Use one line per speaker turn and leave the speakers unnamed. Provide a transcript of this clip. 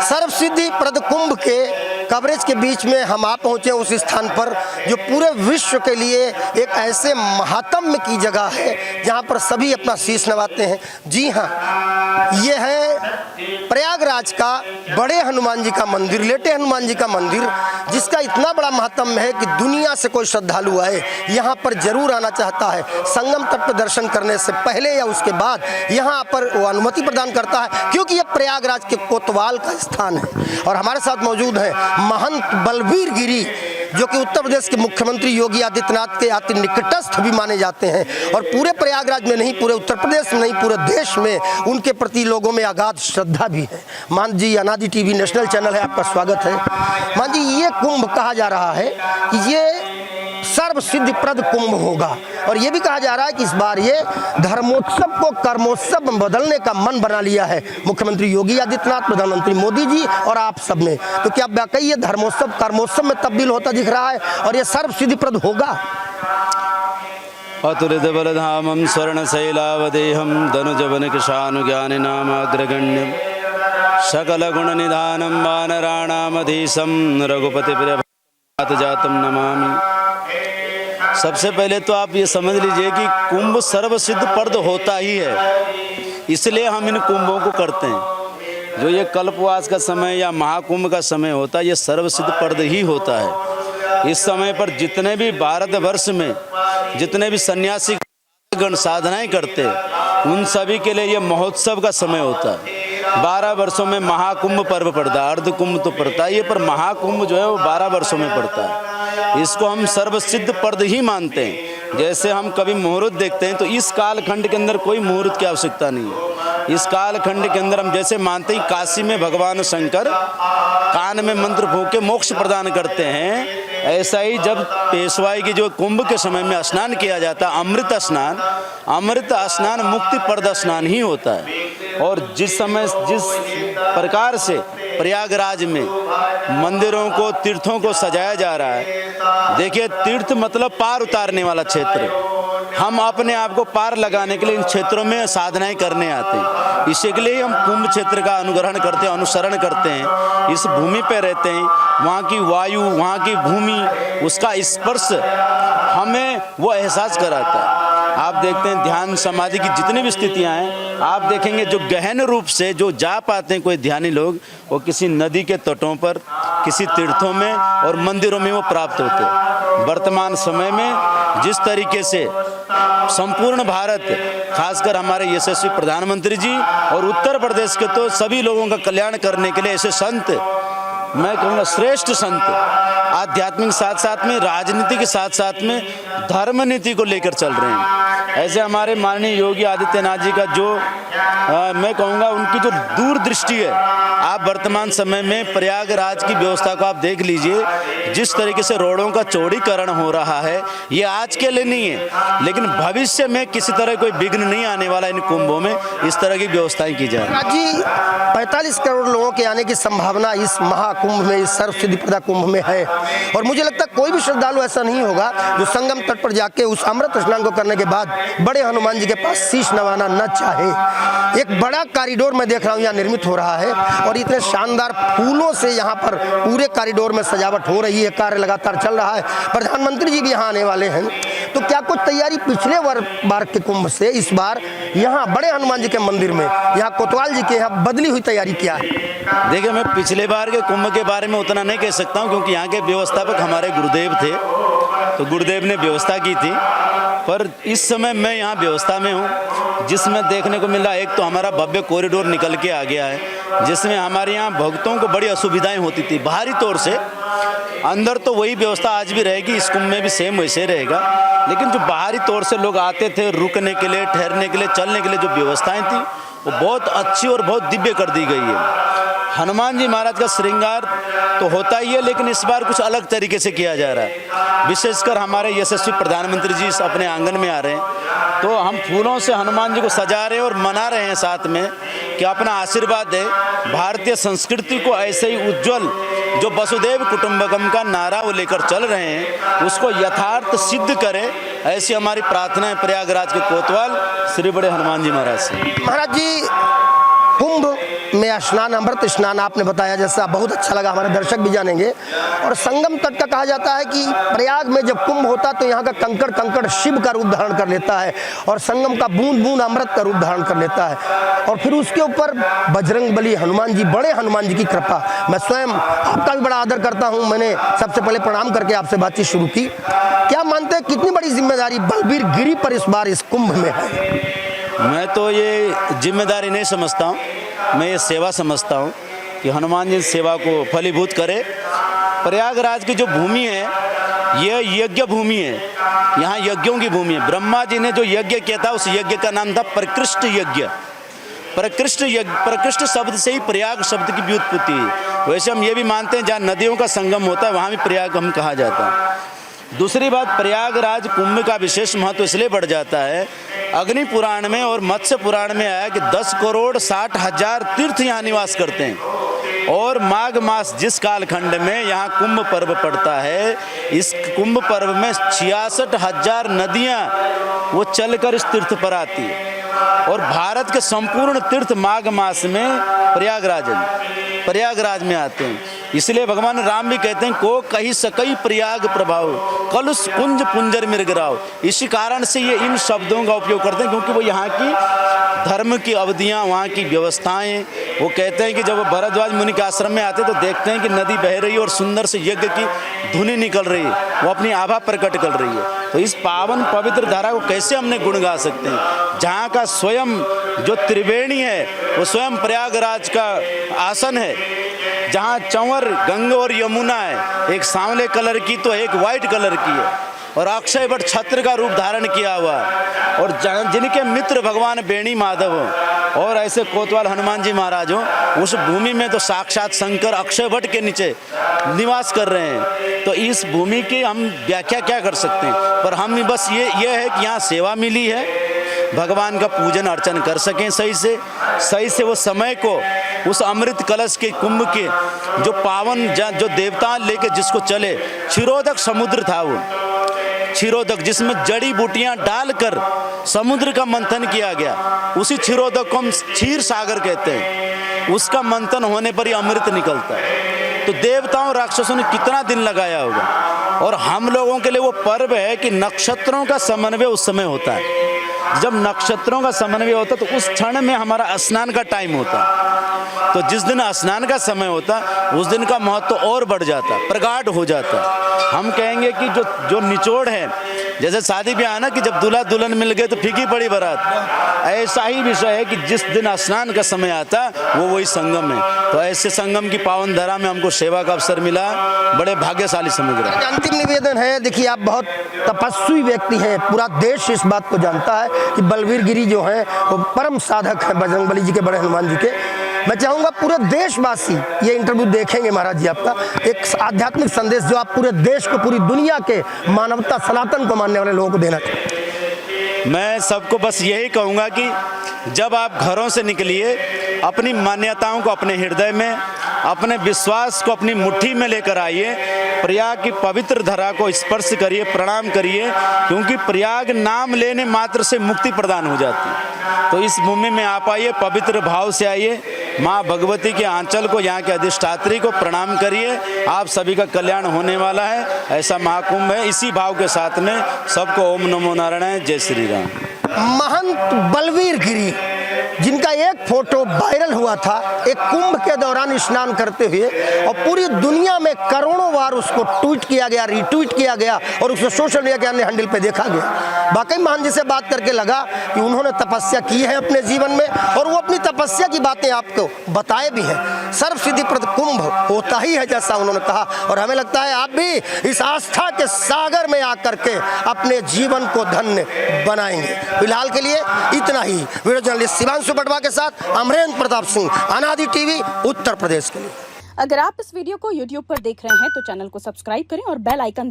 सर्वसिद्धि प्रद कुंभ के कवरेज के बीच में हम आ पहुँचे उस स्थान पर जो पूरे विश्व के लिए एक ऐसे महात्म्य की जगह है जहाँ पर सभी अपना शीश नवाते हैं। जी हाँ, ये है प्रयागराज का बड़े हनुमान जी का मंदिर, लेटे हनुमान जी का मंदिर, जिसका इतना बड़ा महात्म्य है कि दुनिया से कोई श्रद्धालु आए यहाँ पर जरूर आना चाहता है। संगम तट पर दर्शन करने से पहले या उसके बाद यहाँ पर वो अनुमति प्रदान करता है, क्योंकि ये प्रयागराज के कोतवाल का स्थान है। और हमारे साथ मौजूद है महंत बलबीर गिरी, जो कि उत्तर प्रदेश के मुख्यमंत्री योगी आदित्यनाथ के अति निकटस्थ भी माने जाते हैं और पूरे प्रयागराज में नहीं, पूरे उत्तर प्रदेश में नहीं, पूरे देश में उनके प्रति लोगों में अगाध श्रद्धा भी है। मान जी, अनादि टीवी नेशनल चैनल है, आपका स्वागत है। मान जी, ये कुंभ कहा जा रहा है कि ये सर्व सिद्धि प्रद कुंभ होगा और ये भी कहा जा रहा है कि इस बार ये धर्मोत्सव को कर्मोत्सव में बदलने का मन बना लिया है मुख्यमंत्री योगी आदित्यनाथ, प्रधानमंत्री मोदी जी और आप सब ने। तो क्या वाकई ये धर्मोत्सव कर्मोत्सव में तब्दील होता दिख रहा है और ये सर्व सिद्धि प्रद होगा?
अतुलित बलधामं स्वर्णशैलावदेहं धनुजवनकृशानुज्ञानिनामाग्रगण्यं सकलगुणनिधानं वानराणामधीशं रघुपतिप्रियजातं नमामि। सबसे पहले तो आप ये समझ लीजिए कि कुंभ सर्वसिद्ध प्रद होता ही है, इसलिए हम इन कुंभों को करते हैं। जो ये कल्पवास का समय या महाकुंभ का समय होता है, ये सर्वसिद्ध प्रद ही होता है। इस समय पर जितने भी भारतवर्ष में जितने भी सन्यासी गण साधनाएं करते हैं, उन सभी के लिए ये महोत्सव का समय होता है। 12 वर्षों में महाकुंभ पर्व पड़ता है, अर्ध कुंभ तो पड़ता है, ये पर महाकुंभ जो है वो 12 वर्षों में पड़ता है। इसको हम सर्वसिद्ध प्रद ही मानते हैं। जैसे हम कभी मुहूर्त देखते हैं तो इस कालखंड के अंदर कोई मुहूर्त की आवश्यकता नहीं है। इस कालखंड के अंदर हम जैसे मानते हैं काशी में भगवान शंकर कान में मंत्र फूंक के मोक्ष प्रदान करते हैं, ऐसा ही जब पेशवाई की जो कुंभ के समय में स्नान किया जाता है, अमृत स्नान मुक्ति प्रद स्नान ही होता है। और जिस समय जिस प्रकार से प्रयागराज में मंदिरों को, तीर्थों को सजाया जा रहा है, देखिए तीर्थ मतलब पार उतारने वाला क्षेत्र। हम अपने आप को पार लगाने के लिए इन क्षेत्रों में साधनाएं करने आते हैं। इसी के लिए हम कुंभ क्षेत्र का अनुग्रहण करते हैं, अनुसरण करते हैं, इस भूमि पर रहते हैं। वहाँ की वायु, वहाँ की भूमि, उसका स्पर्श हमें वो एहसास कराता है। आप देखते हैं ध्यान समाधि की जितनी भी स्थितियां हैं, आप देखेंगे जो गहन रूप से जो जा पाते हैं कोई ध्यानी लोग, वो किसी नदी के तटों पर, किसी तीर्थों में और मंदिरों में वो प्राप्त होते हैं। वर्तमान समय में जिस तरीके से संपूर्ण भारत, खासकर हमारे यशस्वी प्रधानमंत्री जी और उत्तर प्रदेश के तो सभी लोगों का कल्याण करने के लिए ऐसे संत, मैं कहूँगा श्रेष्ठ संत, आध्यात्मिक साथ साथ में, राजनीति के साथ साथ में धर्म नीति को लेकर चल रहे हैं। ऐसे हमारे माननीय योगी आदित्यनाथ जी का जो मैं कहूँगा उनकी जो दूरदृष्टि है, आप वर्तमान समय में प्रयागराज की व्यवस्था को आप देख लीजिए, जिस तरीके से रोडों का चौड़ीकरण हो रहा है, ये आज के लिए नहीं है, लेकिन भविष्य में किसी तरह कोई विघ्न नहीं आने वाला इन कुंभों में, इस तरह की व्यवस्थाएं की जाए।
जी, 45 करोड़ लोगों के आने की संभावना इस महाकुंभ में, इस सर्वसिद्धि प्रद कुंभ में है और मुझे लगता है कोई भी श्रद्धालु ऐसा नहीं होगा जो संगम तट पर जाके उस अमृत स्नान को करने के बाद बड़े हनुमान जी के पास शीश नवाना न चाहे। एक बड़ा कॉरिडोर मैं देख रहा हूँ यहाँ निर्मित हो रहा है और इतने शानदार फूलों से यहाँ पर पूरे कॉरिडोर में सजावट हो रही है, कार्य लगातार चल रहा है। प्रधानमंत्री जी भी यहाँ आने वाले हैं, तो क्या कुछ तैयारी पिछले बार के कुंभ से इस बार यहाँ बड़े हनुमान जी के मंदिर में, यहाँ कोतवाल जी के यहाँ बदली हुई तैयारी क्या है?
देखिए, मैं पिछले बार के कुंभ के बारे में उतना नहीं कह सकता हूँ, क्योंकि यहाँ के व्यवस्थापक हमारे गुरुदेव थे, तो गुरुदेव ने व्यवस्था की थी। पर इस समय मैं यहाँ व्यवस्था में हूँ, जिसमें देखने को मिला, एक तो हमारा भव्य कॉरिडोर निकल के आ गया है, जिसमें हमारे यहाँ भक्तों को बड़ी असुविधाएं होती थी बाहरी तौर से। अंदर तो वही व्यवस्था आज भी रहेगी, इस कुंभ में भी सेम वैसे रहेगा, लेकिन जो बाहरी तौर से लोग आते थे रुकने के लिए, ठहरने के लिए, चलने के लिए जो व्यवस्थाएं थी, वो बहुत अच्छी और बहुत दिव्य कर दी गई है। हनुमान जी महाराज का श्रृंगार तो होता ही है, लेकिन इस बार कुछ अलग तरीके से किया जा रहा है। विशेषकर हमारे यशस्वी प्रधानमंत्री जी अपने आंगन में आ रहे हैं, तो हम फूलों से हनुमान जी को सजा रहे हैं और मना रहे हैं साथ में कि अपना आशीर्वाद दे। भारतीय संस्कृति को ऐसे ही उज्जवल, जो वसुदेव कुटुंबकम का नारा वो लेकर चल रहे हैं, उसको यथार्थ सिद्ध करे, ऐसी हमारी प्रार्थना है प्रयागराज के कोतवाल श्री बड़े हनुमान जी महाराज से।
महाराज जी, कुंभ में स्नान, अमृत स्नान आपने बताया जैसा, बहुत अच्छा लगा, हमारे दर्शक भी जानेंगे। और संगम तट का कहा जाता है कि प्रयाग में जब कुंभ होता तो यहाँ का कंकड़ कंकड़ शिव का रूप धारण कर लेता है और संगम का बूंद बूंद अमृत का रूप धारण कर लेता है। और फिर उसके ऊपर बजरंगबली हनुमान जी, बड़े हनुमान जी की कृपा। मैं स्वयं आपका भी बड़ा आदर करता हूँ। मैंने सबसे पहले प्रणाम करके आपसे बातचीत शुरू की। क्या मानते हैं कितनी बड़ी जिम्मेदारी बलवीर गिरी पर इस बार इस कुंभ में है?
मैं तो ये जिम्मेदारी नहीं समझता हूँ, मैं ये सेवा समझता हूँ कि हनुमान जी सेवा को फलीभूत करे। प्रयागराज की जो भूमि है यह यज्ञ भूमि है, यहाँ यज्ञों की भूमि है। ब्रह्मा जी ने जो यज्ञ किया था उस यज्ञ का नाम था प्रकृष्ट यज्ञ। प्रकृष्ट शब्द से ही प्रयाग शब्द की व्युत्पत्ति है। वैसे हम ये भी मानते हैं जहाँ नदियों का संगम होता है वहाँ भी प्रयाग हम कहा जाता है। दूसरी बात, प्रयागराज कुंभ का विशेष महत्व इसलिए बढ़ जाता है, अग्नि पुराण में और मत्स्य पुराण में आया कि 10,60,000 तीर्थ यहाँ निवास करते हैं। और माघ मास जिस कालखंड में यहाँ कुंभ पर्व पड़ता है, इस कुंभ पर्व में 66,000 नदियाँ वो चलकर इस तीर्थ पर आती है। और भारत के संपूर्ण तीर्थ माघ मास में प्रयागराज में आते हैं। इसलिए भगवान राम भी कहते हैं को कही सकई प्रयाग प्रभाव, कलुष कुंज पुंजर मृगराव। इसी कारण से ये इन शब्दों का उपयोग करते हैं क्योंकि वो यहाँ की धर्म की अवधियाँ, वहाँ की व्यवस्थाएं, वो कहते हैं कि जब वो भरद्वाज मुनि के आश्रम में आते तो देखते हैं कि नदी बह रही है और सुंदर से यज्ञ की धुनी निकल रही है, वो अपनी आभा प्रकट कर रही है। तो इस पावन पवित्र धारा को कैसे हमने गुण गा सकते हैं, जहाँ का स्वयं जो त्रिवेणी है वो स्वयं प्रयागराज का आसन है, जहाँ चंवर गंगा और यमुना है, एक सांवले कलर की तो एक वाइट कलर की है, और अक्षय वट छत्र का रूप धारण किया हुआ है। और जिनके मित्र भगवान बेणी माधव हो और ऐसे कोतवाल हनुमान जी महाराज हो, उस भूमि में तो साक्षात शंकर अक्षय वट के नीचे निवास कर रहे हैं। तो इस भूमि की हम व्याख्या क्या कर सकते हैं, पर हम बस ये है कि यहाँ सेवा मिली है, भगवान का पूजन अर्चन कर सकें सही से वो समय को उस अमृत कलश के कुंभ के जो पावन जो देवता लेके जिसको चले, क्षीरोदक समुद्र था वो क्षीरोदक, जिसमें जड़ी बूटियां डालकर समुद्र का मंथन किया गया, उसी क्षीरोदक को हम क्षीर सागर कहते हैं। उसका मंथन होने पर ही अमृत निकलता है। तो देवताओं राक्षसों ने कितना दिन लगाया होगा, और हम लोगों के लिए वो पर्व है कि नक्षत्रों का समन्वय उस समय होता है। जब नक्षत्रों का समन्वय होता है तो उस क्षण में हमारा स्नान का टाइम होता है। तो जिस दिन स्नान का समय होता उस दिन का महत्व और बढ़ जाता, प्रगाढ़ हो जाता। हम कहेंगे कि जो निचोड़ है, जैसे शादी ब्याह ना कि जब दूल्हा दुल्हन मिल गए तो फीकी पड़ी बारात, ऐसा ही विषय है कि जिस दिन स्नान का समय आता वो वही संगम है। तो ऐसे संगम की पावन धरा में हमको सेवा का अवसर मिला, बड़े भाग्यशाली समझ रहे हैं।
अंतिम निवेदन है, देखिए आप बहुत तपस्वी व्यक्ति हैं, पूरा देश इस बात को जानता है कि बलवीर गिरी जो हैं वो परम साधक हैं बजरंगबली जी के, बड़े हनुमान जी के। मैं चाहूँगा पूरे देशवासी ये इंटरव्यू देखेंगे महाराज जी, आपका एक आध्यात्मिक संदेश जो आप पूरे देश को, पूरी दुनिया के मानवता सनातन को मानने वाले लोगों को देना चाहिए।
मैं सबको बस यही कहूँगा कि जब आप घरों से निकलिए, अपनी मान्यताओं को अपने हृदय में, अपने विश्वास को अपनी मुट्ठी में लेकर आइए, प्रयाग की पवित्र धरा को स्पर्श करिए, प्रणाम करिए, क्योंकि प्रयाग नाम लेने मात्र से मुक्ति प्रदान हो जाती है। तो इस भूमि में आप आइए, पवित्र भाव से आइए, माँ भगवती के आंचल को, यहाँ के अधिष्ठात्री को प्रणाम करिए, आप सभी का कल्याण होने वाला है। ऐसा महाकुंभ है। इसी भाव के साथ में सबको ओम नमो नारायण, जय श्री राम।
महंत बलवीर गिरी जिनका एक फोटो वायरल हुआ था एक कुंभ के दौरान स्नान करते हुए, और पूरी दुनिया में करोड़ों बार उसको ट्वीट किया गया, रीट्वीट किया गया, और उसको सोशल मीडिया के अन्य हैंडल पे देखा गया। वाकई महान जी से बात करके लगा कि उन्होंने तपस्या की है अपने जीवन में, और वो अपनी तपस्या की बातें आपको बताए भी हैं। सर्व सिद्धिप्रद कुंभ होता ही है जैसा उन्होंने कहा, और हमें लगता है आप भी इस आस्था के सागर में आकर के अपने जीवन को धन्य बनाएंगे। फिलहाल के लिए इतना ही। वीडियो जर्नलिस्ट शिवांशु पटवा के साथ अमरेंद्र प्रताप सिंह, अनादि टीवी, उत्तर प्रदेश के लिए।
अगर आप इस वीडियो को YouTube पर देख रहे हैं तो चैनल को सब्सक्राइब करें और बेल आइकन